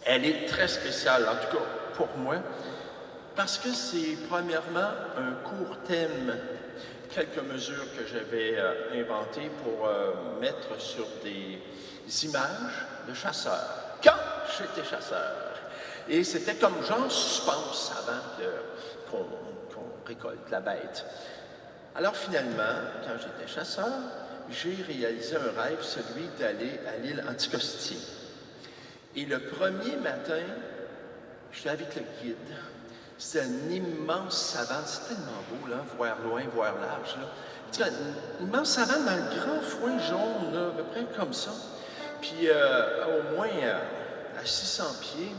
Elle est très spéciale, en tout cas pour moi, parce que c'est premièrement un court thème, quelques mesures que j'avais inventées pour mettre sur des images de chasseurs, quand j'étais chasseur. Et c'était comme genre suspense avant qu'on récolte la bête. Alors finalement, quand j'étais chasseur, j'ai réalisé un rêve, celui d'aller à l'île Anticosti. Et le premier matin, j'étais avec le guide. C'était une immense savane, c'est tellement beau, là, voir loin, voir large. Là. Une immense savane dans le grand foin jaune, là, à peu près comme ça. Puis au moins à 600 pieds,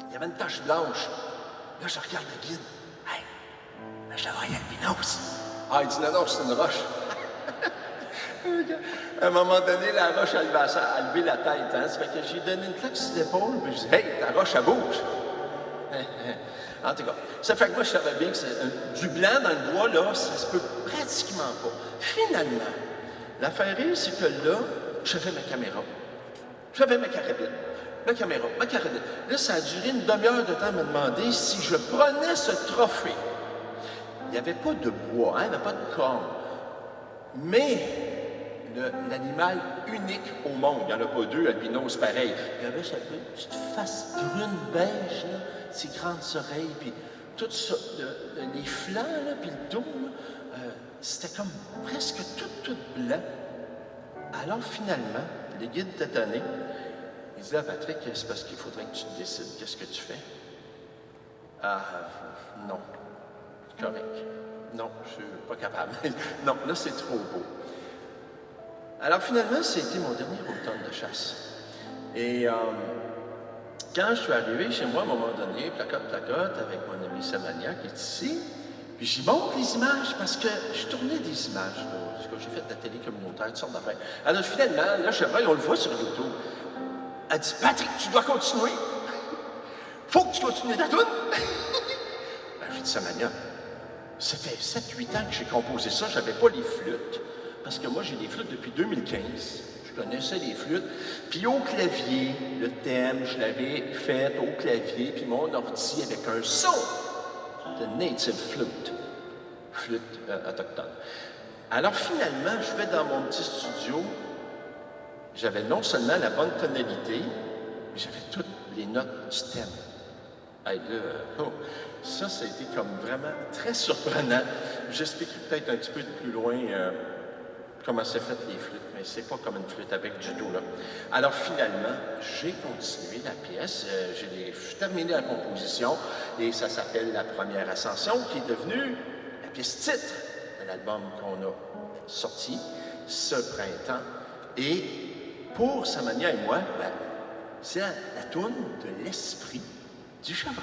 il y avait une tache blanche. Là, je regarde le guide. Hey, un chevreuil albinos. Ah, il dit non, c'est une roche. À un moment donné, la roche a levé la tête. Hein? Ça fait que j'ai donné une claque sur l'épaule, puis je dis hey, ta roche, elle bouge. En tout cas, ça fait que moi, je savais bien que du blanc dans le bois, là, ça se peut pratiquement pas. Finalement, l'affaire est, c'est que là, j'avais ma caméra. J'avais ma carabine. Ma caméra, ma carabine. Là, ça a duré une demi-heure de temps à me demander si je prenais ce trophée. Il n'y avait pas de bois, hein? Il n'y avait pas de corne. Mais l'animal unique au monde, il n'y en a pas deux albinos pareils. Il y avait cette petite face brune beige, là, ses grandes oreilles, puis tout ça, les flancs, là, puis le dos, c'était comme presque tout blanc. Alors finalement, le guide tétané, il dit à Patrick, c'est parce qu'il faudrait que tu te décides, qu'est-ce que tu fais? Ah, non, c'est correct. Non, je suis pas capable. Non, là, c'est trop beau. Alors finalement, c'était mon dernier automne de chasse. Et quand je suis arrivé chez moi, à un moment donné, placote, avec mon ami Samania qui est ici, puis j'y montre les images parce que je tournais des images. J'ai fait de la télé communautaire, toutes sortes d'affaires. Alors finalement, là, chevreuil, on le voit sur YouTube. Elle dit, Patrick, tu dois continuer. Faut que tu continues ta toune. Ben, j'ai dit, Samania, ça fait 7-8 ans que j'ai composé ça, j'avais pas les flûtes. Parce que moi, j'ai des flûtes depuis 2015. Je connaissais les flûtes. Puis au clavier, le thème, je l'avais fait au clavier, puis mon ordi avec un son de native flute, flûte autochtone. Alors finalement, je vais dans mon petit studio. J'avais non seulement la bonne tonalité, mais j'avais toutes les notes du thème. Hey, là, ça a été comme vraiment très surprenant. J'expliquerai peut-être un petit peu plus loin comment c'est fait les flûtes, mais c'est pas comme une flûte avec du dos, là. Alors finalement, j'ai continué la pièce, j'ai terminé la composition, et ça s'appelle La Première Ascension, qui est devenue la pièce titre de l'album qu'on a sorti ce printemps. Et pour Samania et moi, ben, c'est la toune de l'esprit du chevreuil.